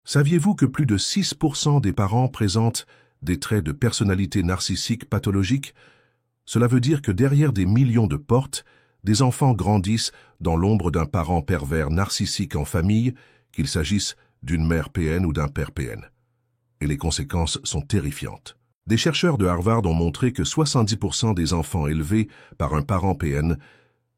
Saviez-vous que plus de 6% des parents présentent des traits de personnalité narcissique pathologique? Cela veut dire que derrière des millions de portes, des enfants grandissent dans l'ombre d'un parent pervers narcissique en famille, qu'il s'agisse d'une mère PN ou d'un père PN. Et les conséquences sont terrifiantes. Des chercheurs de Harvard ont montré que 70% des enfants élevés par un parent PN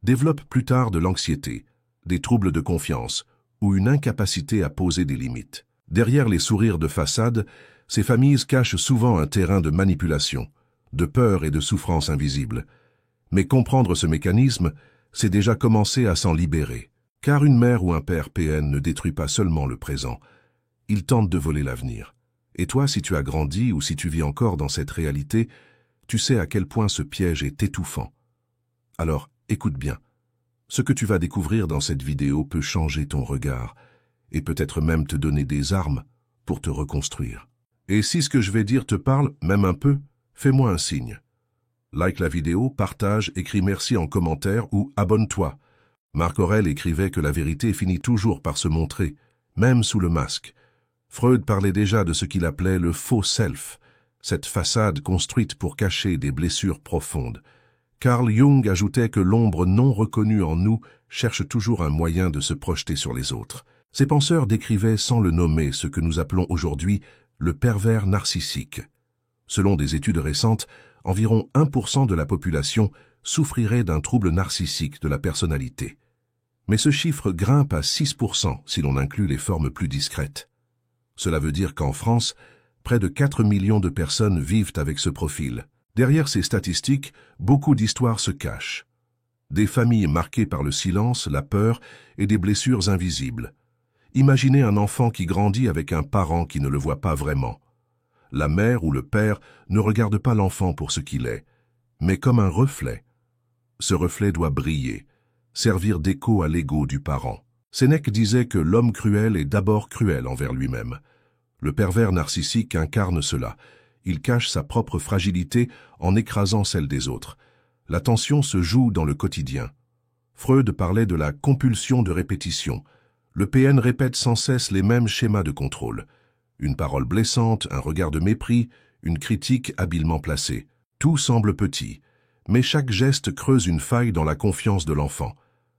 développent plus tard de l'anxiété, des troubles de confiance ou une incapacité à poser des limites. Derrière les sourires de façade, ces familles cachent souvent un terrain de manipulation, de peur et de souffrance invisible. Mais comprendre ce mécanisme, c'est déjà commencer à s'en libérer. Car une mère ou un père PN ne détruit pas seulement le présent, il tente de voler l'avenir. Et toi, si tu as grandi ou si tu vis encore dans cette réalité, tu sais à quel point ce piège est étouffant. Alors, écoute bien. Ce que tu vas découvrir dans cette vidéo peut changer ton regard et peut-être même te donner des armes pour te reconstruire. Et si ce que je vais dire te parle, même un peu, fais-moi un signe. Like la vidéo, partage, écris merci en commentaire ou abonne-toi. Marc Aurèle écrivait que la vérité finit toujours par se montrer, même sous le masque. Freud parlait déjà de ce qu'il appelait le faux self, cette façade construite pour cacher des blessures profondes. Carl Jung ajoutait que l'ombre non reconnue en nous cherche toujours un moyen de se projeter sur les autres. Ces penseurs décrivaient sans le nommer ce que nous appelons aujourd'hui le pervers narcissique. Selon des études récentes, environ 1% de la population souffrirait d'un trouble narcissique de la personnalité. Mais ce chiffre grimpe à 6% si l'on inclut les formes plus discrètes. Cela veut dire qu'en France, près de 4 millions de personnes vivent avec ce profil. Derrière ces statistiques, beaucoup d'histoires se cachent. Des familles marquées par le silence, la peur et des blessures invisibles. Imaginez un enfant qui grandit avec un parent qui ne le voit pas vraiment. La mère ou le père ne regarde pas l'enfant pour ce qu'il est, mais comme un reflet. Ce reflet doit briller, servir d'écho à l'ego du parent. Sénèque disait que l'homme cruel est d'abord cruel envers lui-même. Le pervers narcissique incarne cela. Il cache sa propre fragilité en écrasant celle des autres. La tension se joue dans le quotidien. Freud parlait de la compulsion de répétition. Le PN répète sans cesse les mêmes schémas de contrôle. Une parole blessante, un regard de mépris, une critique habilement placée. Tout semble petit, mais chaque geste creuse une faille dans la confiance de l'enfant.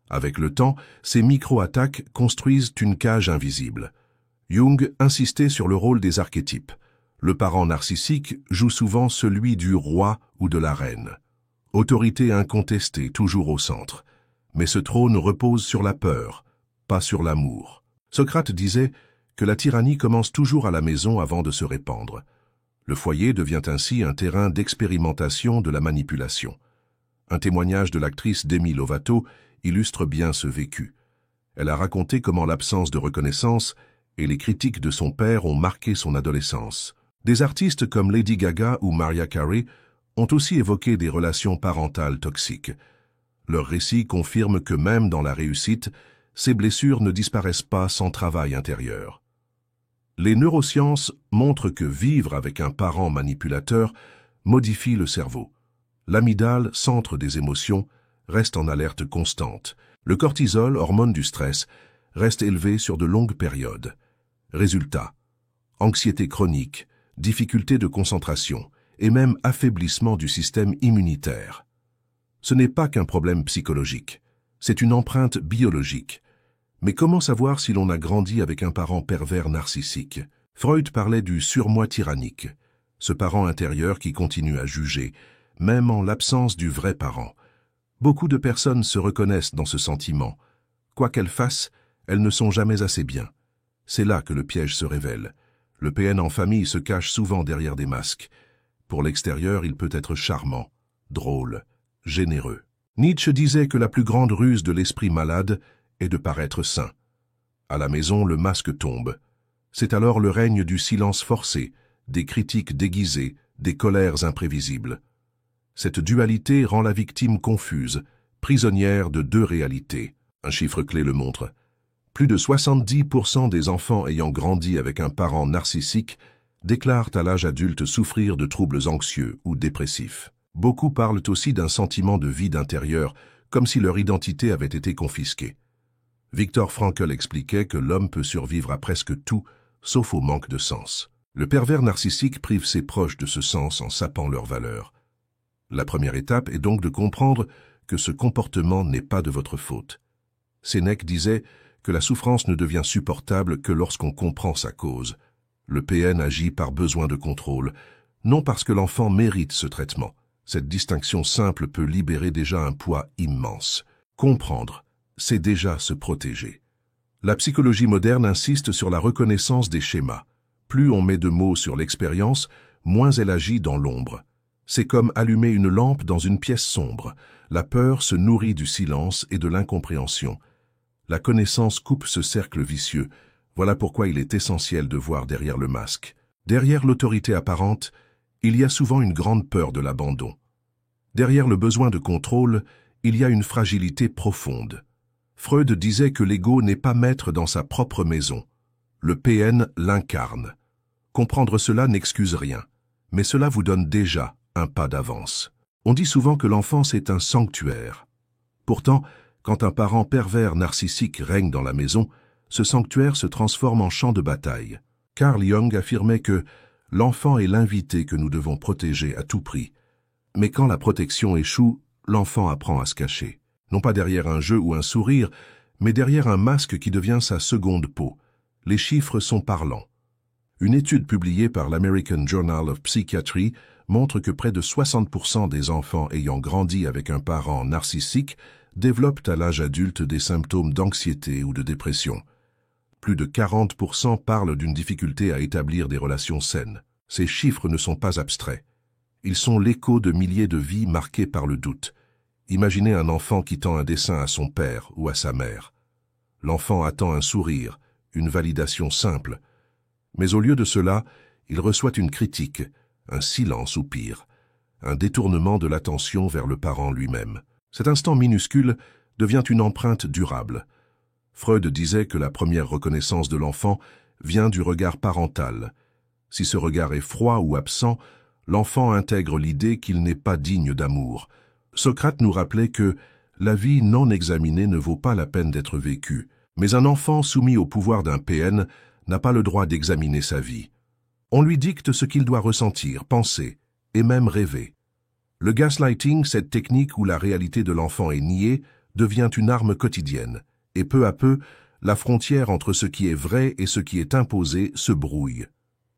Avec le temps, ces micro-attaques construisent une cage invisible. Jung insistait sur le rôle des archétypes. Le parent narcissique joue souvent celui du roi ou de la reine. Autorité incontestée, toujours au centre. Mais ce trône repose sur la peur, pas sur l'amour. Socrate disait que la tyrannie commence toujours à la maison avant de se répandre. Le foyer devient ainsi un terrain d'expérimentation de la manipulation. Un témoignage de l'actrice Demi Lovato illustre bien ce vécu. Elle a raconté comment l'absence de reconnaissance et les critiques de son père ont marqué son adolescence. Des artistes comme Lady Gaga ou Mariah Carey ont aussi évoqué des relations parentales toxiques. Leurs récits confirment que même dans la réussite, ces blessures ne disparaissent pas sans travail intérieur. Les neurosciences montrent que vivre avec un parent manipulateur modifie le cerveau. L'amygdale, centre des émotions, reste en alerte constante. Le cortisol, hormone du stress, reste élevé sur de longues périodes. Résultat, anxiété chronique, difficulté de concentration et même affaiblissement du système immunitaire. Ce n'est pas qu'un problème psychologique, c'est une empreinte biologique. Mais comment savoir si l'on a grandi avec un parent pervers narcissique? Freud parlait du surmoi tyrannique, ce parent intérieur qui continue à juger, même en l'absence du vrai parent. Beaucoup de personnes se reconnaissent dans ce sentiment. Quoi qu'elles fassent, elles ne sont jamais assez bien. C'est là que le piège se révèle. Le PN en famille se cache souvent derrière des masques. Pour l'extérieur, il peut être charmant, drôle, généreux. Nietzsche disait que la plus grande ruse de l'esprit malade est de paraître sain. À la maison, le masque tombe. C'est alors le règne du silence forcé, des critiques déguisées, des colères imprévisibles. Cette dualité rend la victime confuse, prisonnière de deux réalités. Un chiffre clé le montre. Plus de 70% des enfants ayant grandi avec un parent narcissique déclarent à l'âge adulte souffrir de troubles anxieux ou dépressifs. Beaucoup parlent aussi d'un sentiment de vide intérieur, comme si leur identité avait été confisquée. Viktor Frankl expliquait que l'homme peut survivre à presque tout sauf au manque de sens. Le pervers narcissique prive ses proches de ce sens en sapant leurs valeurs. La première étape est donc de comprendre que ce comportement n'est pas de votre faute. Sénèque disait que la souffrance ne devient supportable que lorsqu'on comprend sa cause. Le PN agit par besoin de contrôle, non parce que l'enfant mérite ce traitement. Cette distinction simple peut libérer déjà un poids immense. Comprendre, c'est déjà se protéger. La psychologie moderne insiste sur la reconnaissance des schémas. Plus on met de mots sur l'expérience, moins elle agit dans l'ombre. C'est comme allumer une lampe dans une pièce sombre. La peur se nourrit du silence et de l'incompréhension. La connaissance coupe ce cercle vicieux. Voilà pourquoi il est essentiel de voir derrière le masque. Derrière l'autorité apparente, il y a souvent une grande peur de l'abandon. Derrière le besoin de contrôle, il y a une fragilité profonde. Freud disait que l'ego n'est pas maître dans sa propre maison. Le PN l'incarne. Comprendre cela n'excuse rien, mais cela vous donne déjà un pas d'avance. On dit souvent que l'enfance est un sanctuaire. Pourtant, quand un parent pervers narcissique règne dans la maison, ce sanctuaire se transforme en champ de bataille. Carl Jung affirmait que l'enfant est l'invité que nous devons protéger à tout prix. Mais quand la protection échoue, l'enfant apprend à se cacher. Non pas derrière un jeu ou un sourire, mais derrière un masque qui devient sa seconde peau. Les chiffres sont parlants. Une étude publiée par l'American Journal of Psychiatry montre que près de 60% des enfants ayant grandi avec un parent narcissique développent à l'âge adulte des symptômes d'anxiété ou de dépression. Plus de 40% parlent d'une difficulté à établir des relations saines. Ces chiffres ne sont pas abstraits. Ils sont l'écho de milliers de vies marquées par le doute. Imaginez un enfant qui tend un dessin à son père ou à sa mère. L'enfant attend un sourire, une validation simple. Mais au lieu de cela, il reçoit une critique, un silence ou pire, un détournement de l'attention vers le parent lui-même. Cet instant minuscule devient une empreinte durable. Freud disait que la première reconnaissance de l'enfant vient du regard parental. Si ce regard est froid ou absent, l'enfant intègre l'idée qu'il n'est pas digne d'amour. Socrate nous rappelait que la vie non examinée ne vaut pas la peine d'être vécue, mais un enfant soumis au pouvoir d'un PN n'a pas le droit d'examiner sa vie. On lui dicte ce qu'il doit ressentir, penser et même rêver. Le gaslighting, cette technique où la réalité de l'enfant est niée, devient une arme quotidienne, et peu à peu, la frontière entre ce qui est vrai et ce qui est imposé se brouille.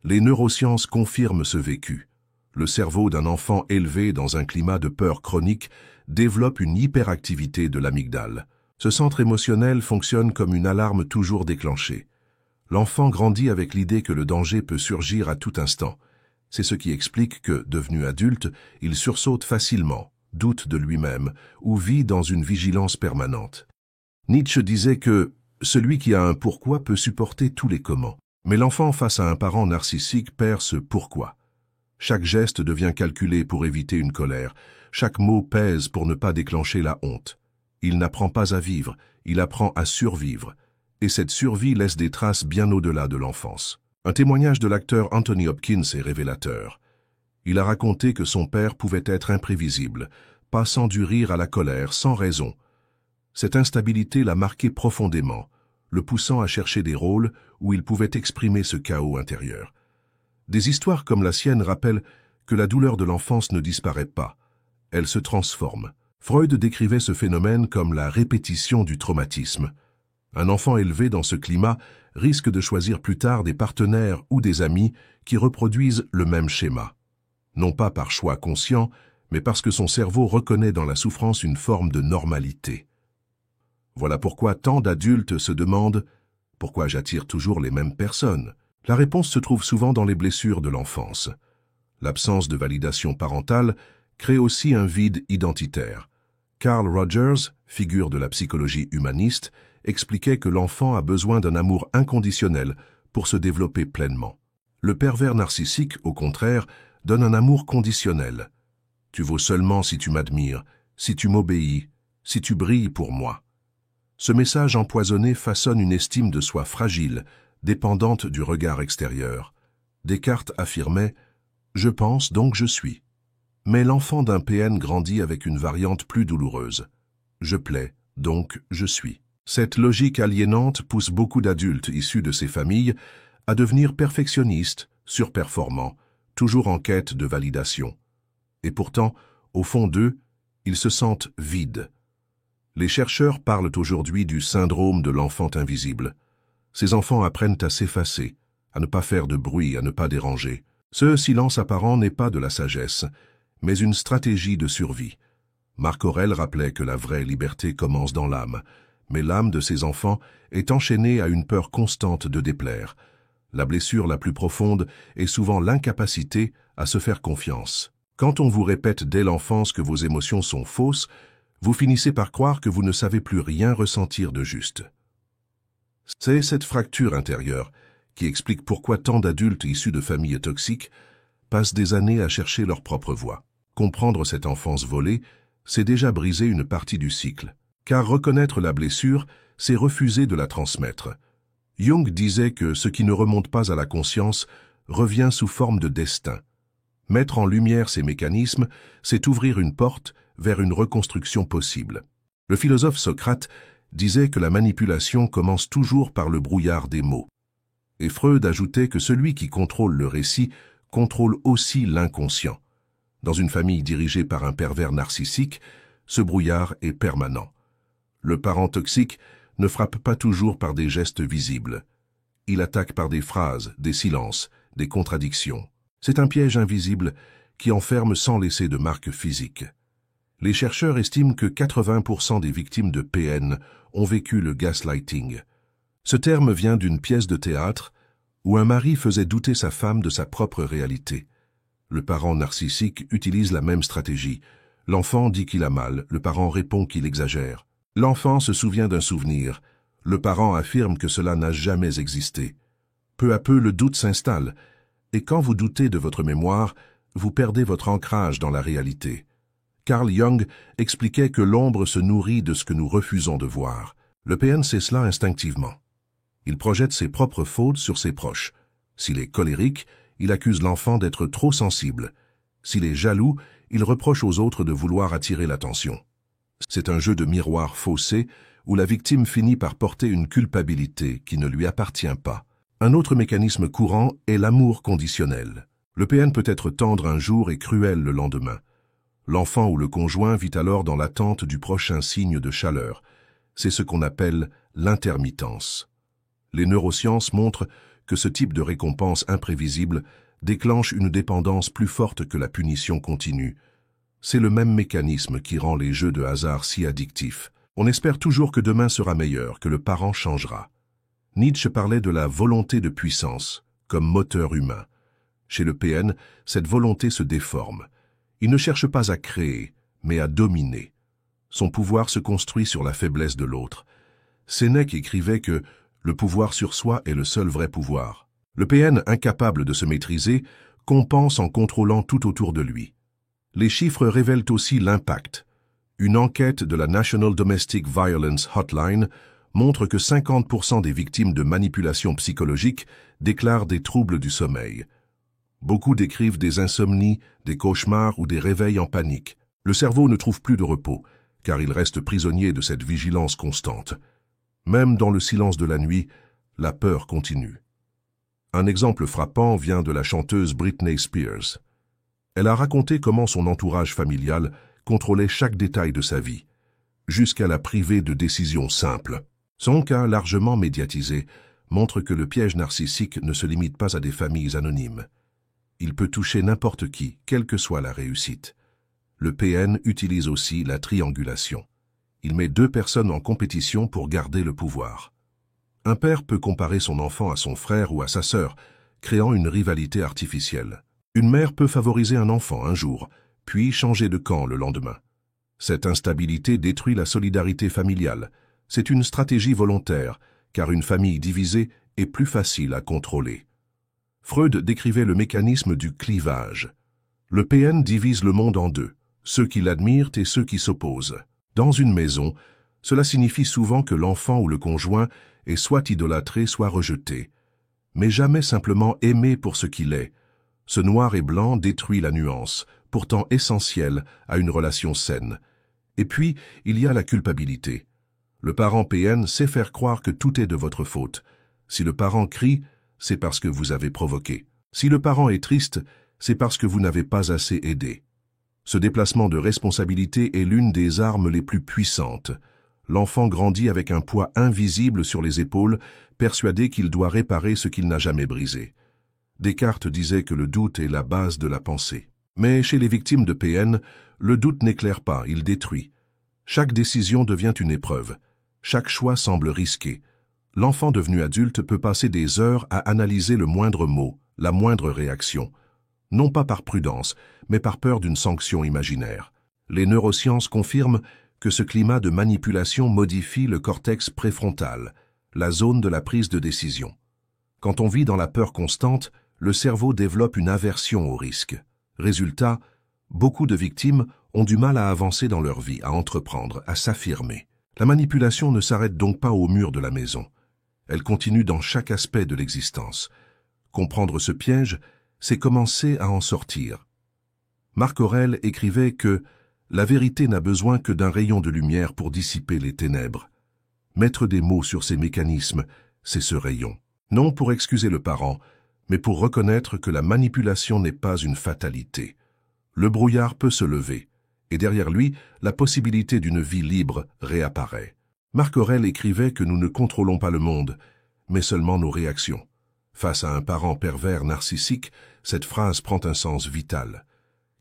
Les neurosciences confirment ce vécu. Le cerveau d'un enfant élevé dans un climat de peur chronique développe une hyperactivité de l'amygdale. Ce centre émotionnel fonctionne comme une alarme toujours déclenchée. L'enfant grandit avec l'idée que le danger peut surgir à tout instant. C'est ce qui explique que, devenu adulte, il sursaute facilement, doute de lui-même ou vit dans une vigilance permanente. Nietzsche disait que celui qui a un pourquoi peut supporter tous les comment. Mais l'enfant face à un parent narcissique perd ce pourquoi. Chaque geste devient calculé pour éviter une colère. Chaque mot pèse pour ne pas déclencher la honte. Il n'apprend pas à vivre, il apprend à survivre. Et cette survie laisse des traces bien au-delà de l'enfance. Un témoignage de l'acteur Anthony Hopkins est révélateur. Il a raconté que son père pouvait être imprévisible, passant du rire à la colère sans raison. Cette instabilité l'a marqué profondément, le poussant à chercher des rôles où il pouvait exprimer ce chaos intérieur. Des histoires comme la sienne rappellent que la douleur de l'enfance ne disparaît pas, elle se transforme. Freud décrivait ce phénomène comme la répétition du traumatisme. Un enfant élevé dans ce climat risque de choisir plus tard des partenaires ou des amis qui reproduisent le même schéma. Non pas par choix conscient, mais parce que son cerveau reconnaît dans la souffrance une forme de normalité. Voilà pourquoi tant d'adultes se demandent « Pourquoi j'attire toujours les mêmes personnes ?» La réponse se trouve souvent dans les blessures de l'enfance. L'absence de validation parentale crée aussi un vide identitaire. Carl Rogers, figure de la psychologie humaniste, expliquait que l'enfant a besoin d'un amour inconditionnel pour se développer pleinement. Le pervers narcissique, au contraire, donne un amour conditionnel. Tu vaux seulement si tu m'admires, si tu m'obéis, si tu brilles pour moi. Ce message empoisonné façonne une estime de soi fragile, dépendante du regard extérieur. Descartes affirmait « Je pense donc je suis ». Mais l'enfant d'un PN grandit avec une variante plus douloureuse. « Je plais, donc je suis ». Cette logique aliénante pousse beaucoup d'adultes issus de ces familles à devenir perfectionnistes, surperformants, toujours en quête de validation. Et pourtant, au fond d'eux, ils se sentent vides. Les chercheurs parlent aujourd'hui du syndrome de l'enfant invisible. Ces enfants apprennent à s'effacer, à ne pas faire de bruit, à ne pas déranger. Ce silence apparent n'est pas de la sagesse, mais une stratégie de survie. Marc Aurèle rappelait que la vraie liberté commence dans l'âme, mais l'âme de ces enfants est enchaînée à une peur constante de déplaire. La blessure la plus profonde est souvent l'incapacité à se faire confiance. Quand on vous répète dès l'enfance que vos émotions sont fausses, vous finissez par croire que vous ne savez plus rien ressentir de juste. C'est cette fracture intérieure qui explique pourquoi tant d'adultes issus de familles toxiques passent des années à chercher leur propre voie. Comprendre cette enfance volée, c'est déjà briser une partie du cycle. Car reconnaître la blessure, c'est refuser de la transmettre. Jung disait que ce qui ne remonte pas à la conscience revient sous forme de destin. Mettre en lumière ces mécanismes, c'est ouvrir une porte vers une reconstruction possible. Le philosophe Socrate disait que la manipulation commence toujours par le brouillard des mots. Et Freud ajoutait que celui qui contrôle le récit contrôle aussi l'inconscient. Dans une famille dirigée par un pervers narcissique, ce brouillard est permanent. Le parent toxique ne frappe pas toujours par des gestes visibles. Il attaque par des phrases, des silences, des contradictions. C'est un piège invisible qui enferme sans laisser de marque physique. Les chercheurs estiment que 80% des victimes de PN ont vécu le gaslighting. Ce terme vient d'une pièce de théâtre où un mari faisait douter sa femme de sa propre réalité. Le parent narcissique utilise la même stratégie. L'enfant dit qu'il a mal, le parent répond qu'il exagère. L'enfant se souvient d'un souvenir. Le parent affirme que cela n'a jamais existé. Peu à peu, le doute s'installe. Et quand vous doutez de votre mémoire, vous perdez votre ancrage dans la réalité. Carl Jung expliquait que l'ombre se nourrit de ce que nous refusons de voir. Le PN sait cela instinctivement. Il projette ses propres fautes sur ses proches. S'il est colérique, il accuse l'enfant d'être trop sensible. S'il est jaloux, il reproche aux autres de vouloir attirer l'attention. C'est un jeu de miroir faussé où la victime finit par porter une culpabilité qui ne lui appartient pas. Un autre mécanisme courant est l'amour conditionnel. Le PN peut être tendre un jour et cruel le lendemain. L'enfant ou le conjoint vit alors dans l'attente du prochain signe de chaleur. C'est ce qu'on appelle l'intermittence. Les neurosciences montrent que ce type de récompense imprévisible déclenche une dépendance plus forte que la punition continue. C'est le même mécanisme qui rend les jeux de hasard si addictifs. On espère toujours que demain sera meilleur, que le parent changera. Nietzsche parlait de la volonté de puissance, comme moteur humain. Chez le PN, cette volonté se déforme. Il ne cherche pas à créer, mais à dominer. Son pouvoir se construit sur la faiblesse de l'autre. Sénèque écrivait que le pouvoir sur soi est le seul vrai pouvoir. Le PN, incapable de se maîtriser, compense en contrôlant tout autour de lui. Les chiffres révèlent aussi l'impact. Une enquête de la National Domestic Violence Hotline montre que 50% des victimes de manipulation psychologique déclarent des troubles du sommeil. Beaucoup décrivent des insomnies, des cauchemars ou des réveils en panique. Le cerveau ne trouve plus de repos, car il reste prisonnier de cette vigilance constante. Même dans le silence de la nuit, la peur continue. Un exemple frappant vient de la chanteuse Britney Spears. Elle a raconté comment son entourage familial contrôlait chaque détail de sa vie, jusqu'à la priver de décisions simples. Son cas, largement médiatisé, montre que le piège narcissique ne se limite pas à des familles anonymes. Il peut toucher n'importe qui, quelle que soit la réussite. Le PN utilise aussi la triangulation. Il met deux personnes en compétition pour garder le pouvoir. Un père peut comparer son enfant à son frère ou à sa sœur, créant une rivalité artificielle. Une mère peut favoriser un enfant un jour, puis changer de camp le lendemain. Cette instabilité détruit la solidarité familiale. C'est une stratégie volontaire, car une famille divisée est plus facile à contrôler. Freud décrivait le mécanisme du clivage. Le PN divise le monde en deux, ceux qui l'admirent et ceux qui s'opposent. Dans une maison, cela signifie souvent que l'enfant ou le conjoint est soit idolâtré, soit rejeté, mais jamais simplement aimé pour ce qu'il est. Ce noir et blanc détruit la nuance, pourtant essentielle à une relation saine. Et puis, il y a la culpabilité. Le parent PN sait faire croire que tout est de votre faute. Si le parent crie, c'est parce que vous avez provoqué. Si le parent est triste, c'est parce que vous n'avez pas assez aidé. Ce déplacement de responsabilité est l'une des armes les plus puissantes. L'enfant grandit avec un poids invisible sur les épaules, persuadé qu'il doit réparer ce qu'il n'a jamais brisé. Descartes disait que le doute est la base de la pensée. Mais chez les victimes de PN, le doute n'éclaire pas, il détruit. Chaque décision devient une épreuve. Chaque choix semble risqué. L'enfant devenu adulte peut passer des heures à analyser le moindre mot, la moindre réaction. Non pas par prudence, mais par peur d'une sanction imaginaire. Les neurosciences confirment que ce climat de manipulation modifie le cortex préfrontal, la zone de la prise de décision. Quand on vit dans la peur constante, le cerveau développe une aversion au risque. Résultat, beaucoup de victimes ont du mal à avancer dans leur vie, à entreprendre, à s'affirmer. La manipulation ne s'arrête donc pas au mur de la maison. Elle continue dans chaque aspect de l'existence. Comprendre ce piège, c'est commencer à en sortir. Marc Aurèle écrivait que « La vérité n'a besoin que d'un rayon de lumière pour dissiper les ténèbres. » Mettre des mots sur ces mécanismes, c'est ce rayon. Non pour excuser le parent, mais pour reconnaître que la manipulation n'est pas une fatalité. Le brouillard peut se lever, et derrière lui, la possibilité d'une vie libre réapparaît. Marc Aurèle écrivait que nous ne contrôlons pas le monde, mais seulement nos réactions. Face à un parent pervers narcissique, cette phrase prend un sens vital.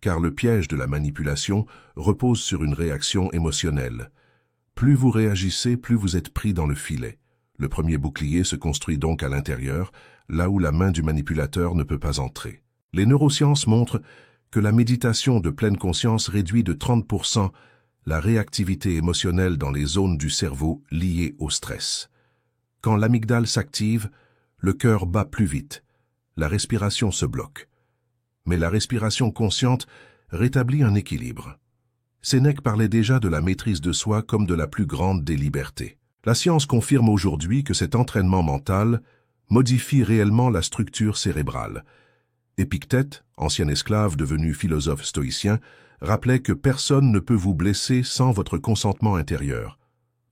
Car le piège de la manipulation repose sur une réaction émotionnelle. Plus vous réagissez, plus vous êtes pris dans le filet. Le premier bouclier se construit donc à l'intérieur, là où la main du manipulateur ne peut pas entrer. Les neurosciences montrent que la méditation de pleine conscience réduit de 30% la réactivité émotionnelle dans les zones du cerveau liées au stress. Quand l'amygdale s'active, le cœur bat plus vite, la respiration se bloque. Mais la respiration consciente rétablit un équilibre. Sénèque parlait déjà de la maîtrise de soi comme de la plus grande des libertés. La science confirme aujourd'hui que cet entraînement mental modifie réellement la structure cérébrale. Épictète, ancien esclave devenu philosophe stoïcien, rappelait que personne ne peut vous blesser sans votre consentement intérieur.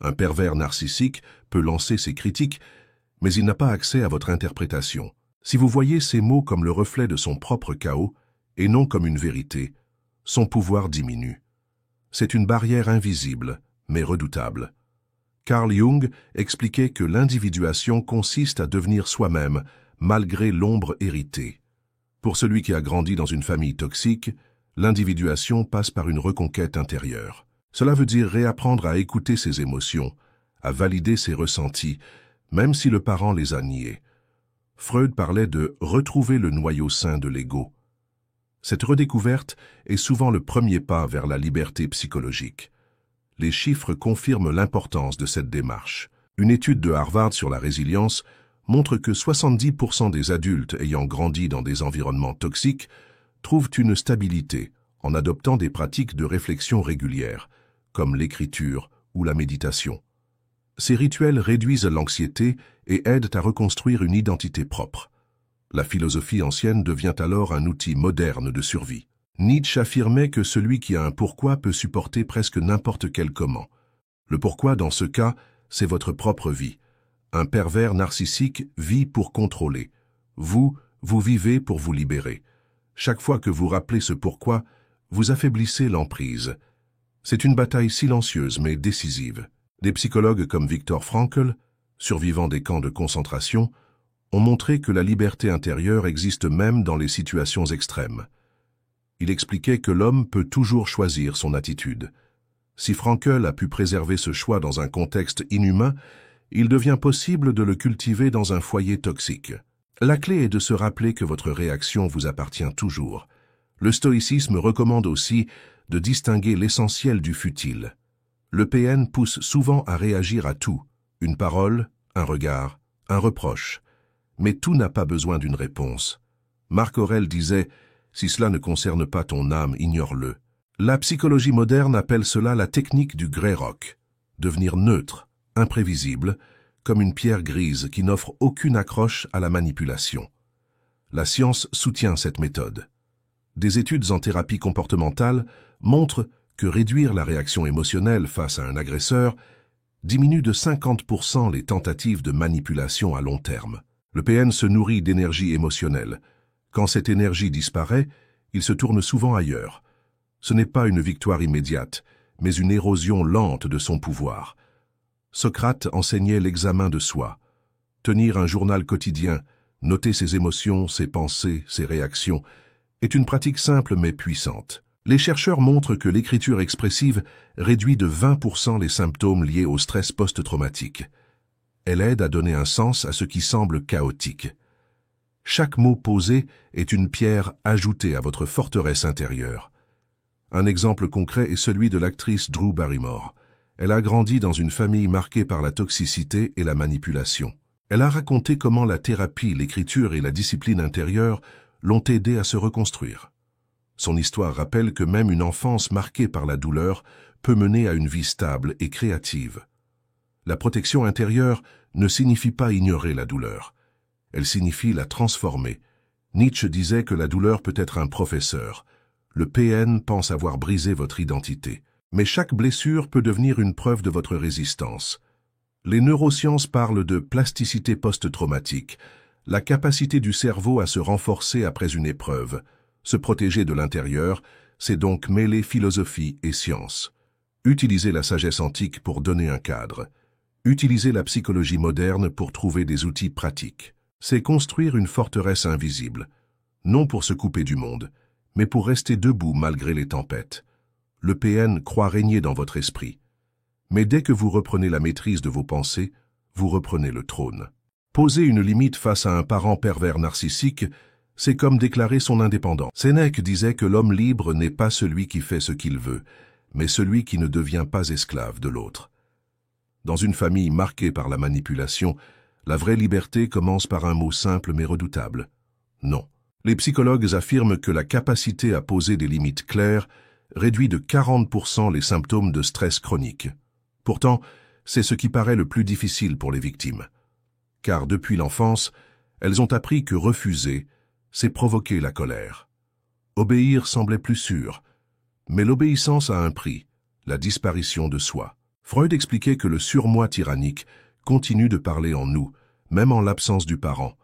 Un pervers narcissique peut lancer ses critiques, mais il n'a pas accès à votre interprétation. Si vous voyez ces mots comme le reflet de son propre chaos, et non comme une vérité, son pouvoir diminue. C'est une barrière invisible, mais redoutable. Carl Jung expliquait que l'individuation consiste à devenir soi-même, malgré l'ombre héritée. Pour celui qui a grandi dans une famille toxique, l'individuation passe par une reconquête intérieure. Cela veut dire réapprendre à écouter ses émotions, à valider ses ressentis, même si le parent les a niés. Freud parlait de « retrouver le noyau sain de l'ego ». Cette redécouverte est souvent le premier pas vers la liberté psychologique. Les chiffres confirment l'importance de cette démarche. Une étude de Harvard sur la résilience montre que 70% des adultes ayant grandi dans des environnements toxiques trouvent une stabilité en adoptant des pratiques de réflexion régulières, comme l'écriture ou la méditation. Ces rituels réduisent l'anxiété et aident à reconstruire une identité propre. La philosophie ancienne devient alors un outil moderne de survie. Nietzsche affirmait que celui qui a un pourquoi peut supporter presque n'importe quel comment. Le pourquoi, dans ce cas, c'est votre propre vie. Un pervers narcissique vit pour contrôler. Vous vivez pour vous libérer. Chaque fois que vous rappelez ce pourquoi, vous affaiblissez l'emprise. C'est une bataille silencieuse mais décisive. Des psychologues comme Viktor Frankl, survivant des camps de concentration, ont montré que la liberté intérieure existe même dans les situations extrêmes. Il expliquait que l'homme peut toujours choisir son attitude. Si Frankl a pu préserver ce choix dans un contexte inhumain, il devient possible de le cultiver dans un foyer toxique. La clé est de se rappeler que votre réaction vous appartient toujours. Le stoïcisme recommande aussi de distinguer l'essentiel du futile. Le PN pousse souvent à réagir à tout, une parole, un regard, un reproche. Mais tout n'a pas besoin d'une réponse. Marc Aurèle disait « Si cela ne concerne pas ton âme, ignore-le ». La psychologie moderne appelle cela la technique du grey rock, devenir neutre, imprévisible, comme une pierre grise qui n'offre aucune accroche à la manipulation. La science soutient cette méthode. Des études en thérapie comportementale montrent que réduire la réaction émotionnelle face à un agresseur diminue de 50% les tentatives de manipulation à long terme. Le PN se nourrit d'énergie émotionnelle. Quand cette énergie disparaît, il se tourne souvent ailleurs. Ce n'est pas une victoire immédiate, mais une érosion lente de son pouvoir. Socrate enseignait l'examen de soi. Tenir un journal quotidien, noter ses émotions, ses pensées, ses réactions, est une pratique simple mais puissante. Les chercheurs montrent que l'écriture expressive réduit de 20% les symptômes liés au stress post-traumatique. Elle aide à donner un sens à ce qui semble chaotique. Chaque mot posé est une pierre ajoutée à votre forteresse intérieure. Un exemple concret est celui de l'actrice Drew Barrymore. Elle a grandi dans une famille marquée par la toxicité et la manipulation. Elle a raconté comment la thérapie, l'écriture et la discipline intérieure l'ont aidée à se reconstruire. Son histoire rappelle que même une enfance marquée par la douleur peut mener à une vie stable et créative. La protection intérieure ne signifie pas ignorer la douleur. Elle signifie la transformer. Nietzsche disait que la douleur peut être un professeur. Le PN pense avoir brisé votre identité. Mais chaque blessure peut devenir une preuve de votre résistance. Les neurosciences parlent de plasticité post-traumatique, la capacité du cerveau à se renforcer après une épreuve. Se protéger de l'intérieur, c'est donc mêler philosophie et science. Utiliser la sagesse antique pour donner un cadre. Utiliser la psychologie moderne pour trouver des outils pratiques. C'est construire une forteresse invisible, non pour se couper du monde, mais pour rester debout malgré les tempêtes. Le PN croit régner dans votre esprit. Mais dès que vous reprenez la maîtrise de vos pensées, vous reprenez le trône. Poser une limite face à un parent pervers narcissique, c'est comme déclarer son indépendance. Sénèque disait que l'homme libre n'est pas celui qui fait ce qu'il veut, mais celui qui ne devient pas esclave de l'autre. Dans une famille marquée par la manipulation, la vraie liberté commence par un mot simple mais redoutable. Non. Les psychologues affirment que la capacité à poser des limites claires réduit de 40% les symptômes de stress chronique. Pourtant, c'est ce qui paraît le plus difficile pour les victimes. Car depuis l'enfance, elles ont appris que refuser, c'est provoquer la colère. Obéir semblait plus sûr, mais l'obéissance a un prix, la disparition de soi. Freud expliquait que le surmoi tyrannique continue de parler en nous, même en l'absence du parent.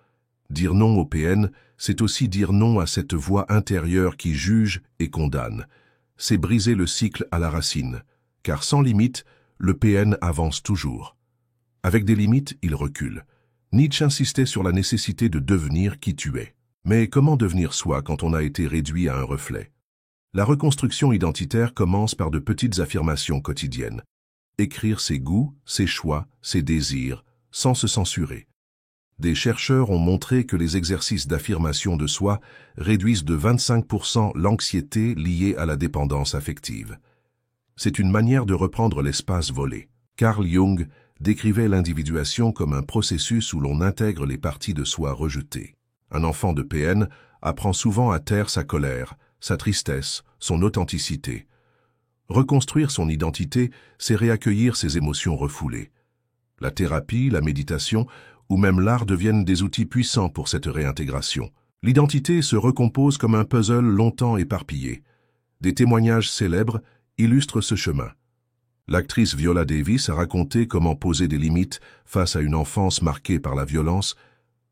Dire non au PN, c'est aussi dire non à cette voix intérieure qui juge et condamne. C'est briser le cycle à la racine, car sans limite, le PN avance toujours. Avec des limites, il recule. Nietzsche insistait sur la nécessité de devenir qui tu es. Mais comment devenir soi quand on a été réduit à un reflet? La reconstruction identitaire commence par de petites affirmations quotidiennes. Écrire ses goûts, ses choix, ses désirs, sans se censurer. Des chercheurs ont montré que les exercices d'affirmation de soi réduisent de 25% l'anxiété liée à la dépendance affective. C'est une manière de reprendre l'espace volé. Carl Jung décrivait l'individuation comme un processus où l'on intègre les parties de soi rejetées. Un enfant de PN apprend souvent à taire sa colère, sa tristesse, son authenticité. Reconstruire son identité, c'est réaccueillir ses émotions refoulées. La thérapie, la méditation ou même l'art deviennent des outils puissants pour cette réintégration. L'identité se recompose comme un puzzle longtemps éparpillé. Des témoignages célèbres illustrent ce chemin. L'actrice Viola Davis a raconté comment poser des limites face à une enfance marquée par la violence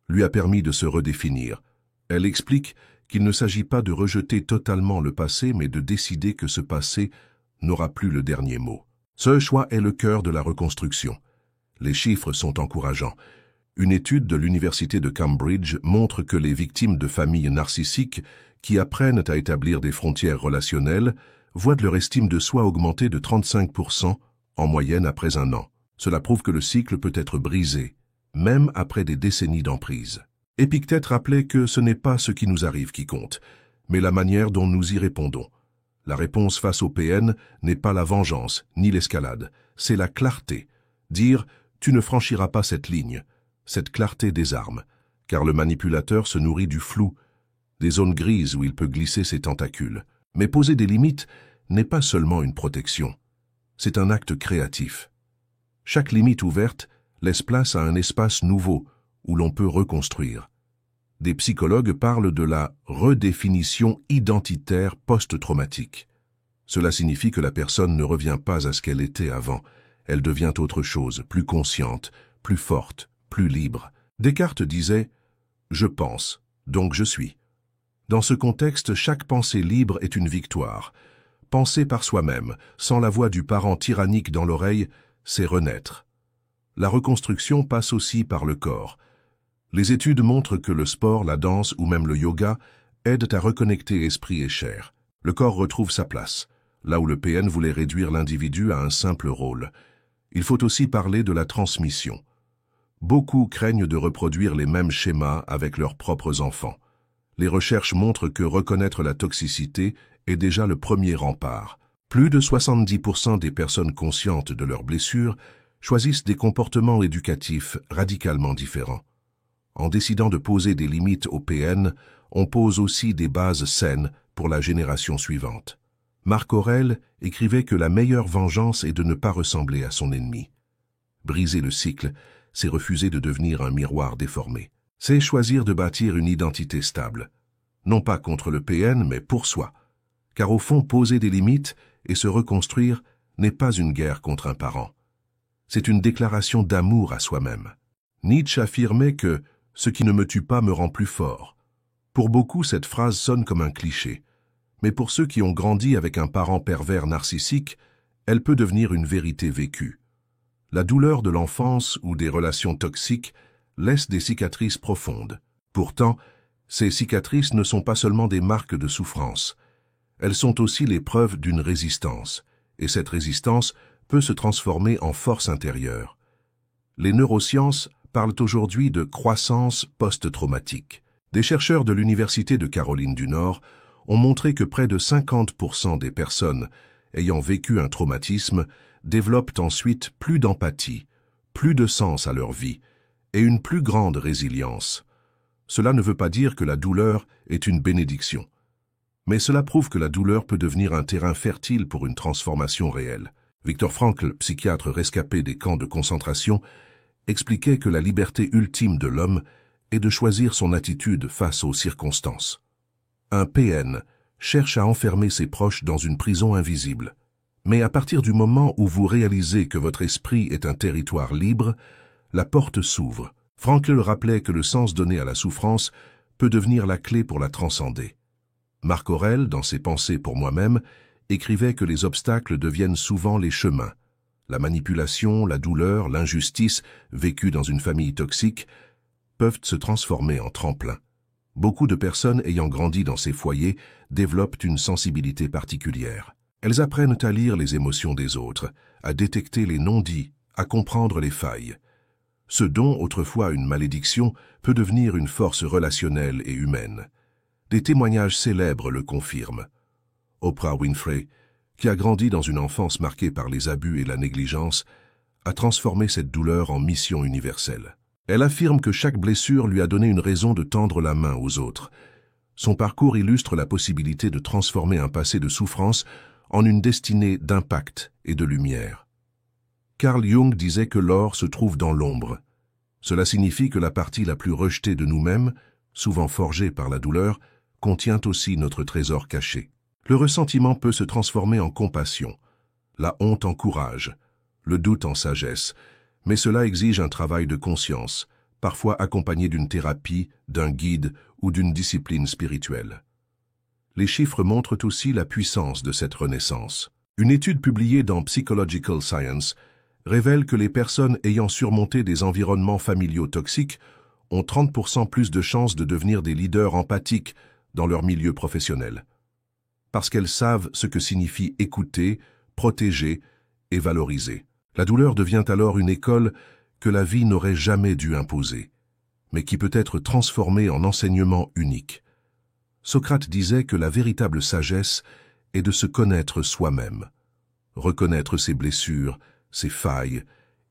lui a permis de se redéfinir. Elle explique qu'il ne s'agit pas de rejeter totalement le passé, mais de décider que ce passé n'aura plus le dernier mot. Ce choix est le cœur de la reconstruction. Les chiffres sont encourageants. Une étude de l'Université de Cambridge montre que les victimes de familles narcissiques qui apprennent à établir des frontières relationnelles voient leur estime de soi augmenter de 35% en moyenne après un an. Cela prouve que le cycle peut être brisé, même après des décennies d'emprise. Épictète rappelait que ce n'est pas ce qui nous arrive qui compte, mais la manière dont nous y répondons. La réponse face au PN n'est pas la vengeance, ni l'escalade, c'est la clarté. Dire « tu ne franchiras pas cette ligne ». Cette clarté désarme, car le manipulateur se nourrit du flou, des zones grises où il peut glisser ses tentacules. Mais poser des limites n'est pas seulement une protection, c'est un acte créatif. Chaque limite ouverte laisse place à un espace nouveau où l'on peut reconstruire. Des psychologues parlent de la redéfinition identitaire post-traumatique. Cela signifie que la personne ne revient pas à ce qu'elle était avant, elle devient autre chose, plus consciente, plus forte, plus libre. Descartes disait « Je pense, donc je suis ». Dans ce contexte, chaque pensée libre est une victoire. Penser par soi-même, sans la voix du parent tyrannique dans l'oreille, c'est renaître. La reconstruction passe aussi par le corps. Les études montrent que le sport, la danse ou même le yoga aident à reconnecter esprit et chair. Le corps retrouve sa place, là où le PN voulait réduire l'individu à un simple rôle. Il faut aussi parler de la transmission. Beaucoup craignent de reproduire les mêmes schémas avec leurs propres enfants. Les recherches montrent que reconnaître la toxicité est déjà le premier rempart. Plus de 70% des personnes conscientes de leurs blessures choisissent des comportements éducatifs radicalement différents. En décidant de poser des limites au PN, on pose aussi des bases saines pour la génération suivante. Marc Aurèle écrivait que la meilleure vengeance est de ne pas ressembler à son ennemi. Briser le cycle, c'est refuser de devenir un miroir déformé. C'est choisir de bâtir une identité stable. Non pas contre le PN, mais pour soi. Car au fond, poser des limites et se reconstruire n'est pas une guerre contre un parent. C'est une déclaration d'amour à soi-même. Nietzsche affirmait que « ce qui ne me tue pas me rend plus fort ». Pour beaucoup, cette phrase sonne comme un cliché. Mais pour ceux qui ont grandi avec un parent pervers narcissique, elle peut devenir une vérité vécue. La douleur de l'enfance ou des relations toxiques laisse des cicatrices profondes. Pourtant, ces cicatrices ne sont pas seulement des marques de souffrance. Elles sont aussi les preuves d'une résistance, et cette résistance peut se transformer en force intérieure. Les neurosciences parlent aujourd'hui de croissance post-traumatique. Des chercheurs de l'Université de Caroline du Nord ont montré que près de 50% des personnes ayant vécu un traumatisme développent ensuite plus d'empathie, plus de sens à leur vie et une plus grande résilience. Cela ne veut pas dire que la douleur est une bénédiction, mais cela prouve que la douleur peut devenir un terrain fertile pour une transformation réelle. Viktor Frankl, psychiatre rescapé des camps de concentration, expliquait que la liberté ultime de l'homme est de choisir son attitude face aux circonstances. Un PN cherche à enfermer ses proches dans une prison invisible. Mais à partir du moment où vous réalisez que votre esprit est un territoire libre, la porte s'ouvre. Frankl rappelait que le sens donné à la souffrance peut devenir la clé pour la transcender. Marc Aurèle, dans ses Pensées pour moi-même, écrivait que les obstacles deviennent souvent les chemins. La manipulation, la douleur, l'injustice, vécues dans une famille toxique, peuvent se transformer en tremplin. Beaucoup de personnes ayant grandi dans ces foyers développent une sensibilité particulière. Elles apprennent à lire les émotions des autres, à détecter les non-dits, à comprendre les failles. Ce don, autrefois une malédiction, peut devenir une force relationnelle et humaine. Des témoignages célèbres le confirment. Oprah Winfrey, qui a grandi dans une enfance marquée par les abus et la négligence, a transformé cette douleur en mission universelle. Elle affirme que chaque blessure lui a donné une raison de tendre la main aux autres. Son parcours illustre la possibilité de transformer un passé de souffrance en une destinée d'impact et de lumière. Carl Jung disait que l'or se trouve dans l'ombre. Cela signifie que la partie la plus rejetée de nous-mêmes, souvent forgée par la douleur, contient aussi notre trésor caché. Le ressentiment peut se transformer en compassion, la honte en courage, le doute en sagesse, mais cela exige un travail de conscience, parfois accompagné d'une thérapie, d'un guide ou d'une discipline spirituelle. Les chiffres montrent aussi la puissance de cette renaissance. Une étude publiée dans Psychological Science révèle que les personnes ayant surmonté des environnements familiaux toxiques ont 30% plus de chances de devenir des leaders empathiques dans leur milieu professionnel. Parce qu'elles savent ce que signifie écouter, protéger et valoriser. La douleur devient alors une école que la vie n'aurait jamais dû imposer, mais qui peut être transformée en enseignement unique. Socrate disait que la véritable sagesse est de se connaître soi-même, reconnaître ses blessures, ses failles,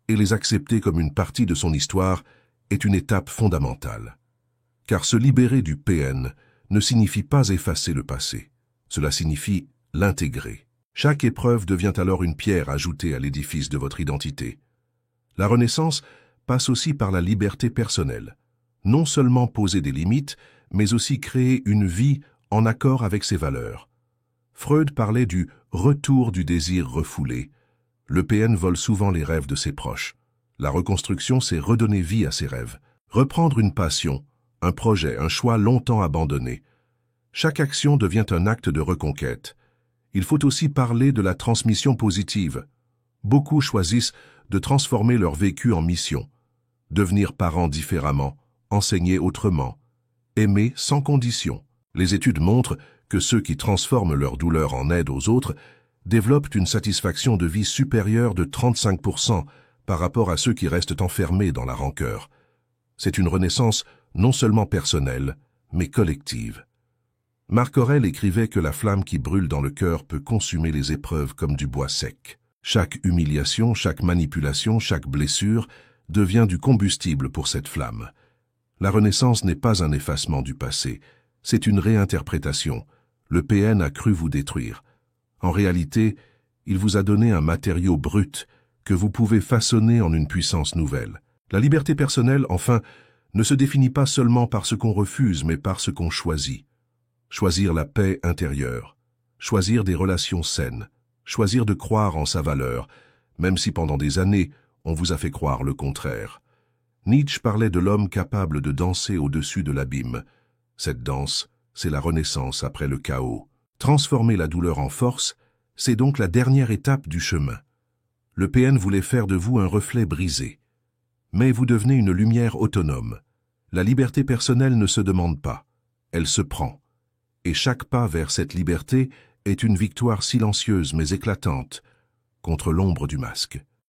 et les accepter comme une partie de son histoire est une étape fondamentale. Car se libérer du PN ne signifie pas effacer le passé, cela signifie l'intégrer. Chaque épreuve devient alors une pierre ajoutée à l'édifice de votre identité. La renaissance passe aussi par la liberté personnelle. Non seulement poser des limites, mais aussi créer une vie en accord avec ses valeurs. Freud parlait du « retour du désir refoulé ». Le PN vole souvent les rêves de ses proches. La reconstruction, c'est redonner vie à ses rêves, Reprendre une passion, un projet, un choix longtemps abandonné. Chaque action devient un acte de reconquête. Il faut aussi parler de la transmission positive. Beaucoup choisissent de transformer leur vécu en mission. Devenir parents différemment, enseigner autrement, aimer sans condition. Les études montrent que ceux qui transforment leur douleur en aide aux autres développent une satisfaction de vie supérieure de 35% par rapport à ceux qui restent enfermés dans la rancœur. C'est une renaissance non seulement personnelle, mais collective. Marc Aurèle écrivait que la flamme qui brûle dans le cœur peut consumer les épreuves comme du bois sec. Chaque humiliation, chaque manipulation, chaque blessure devient du combustible pour cette flamme. La renaissance n'est pas un effacement du passé, c'est une réinterprétation. Le PN a cru vous détruire. En réalité, il vous a donné un matériau brut que vous pouvez façonner en une puissance nouvelle. La liberté personnelle, enfin, ne se définit pas seulement par ce qu'on refuse, mais par ce qu'on choisit. Choisir la paix intérieure, choisir des relations saines, choisir de croire en sa valeur, même si pendant des années, on vous a fait croire le contraire. Nietzsche parlait de l'homme capable de danser au-dessus de l'abîme. Cette danse, c'est la renaissance après le chaos. Transformer la douleur en force, c'est donc la dernière étape du chemin. Le PN voulait faire de vous un reflet brisé. Mais vous devenez une lumière autonome. La liberté personnelle ne se demande pas, elle se prend. Et chaque pas vers cette liberté est une victoire silencieuse mais éclatante contre l'ombre du masque.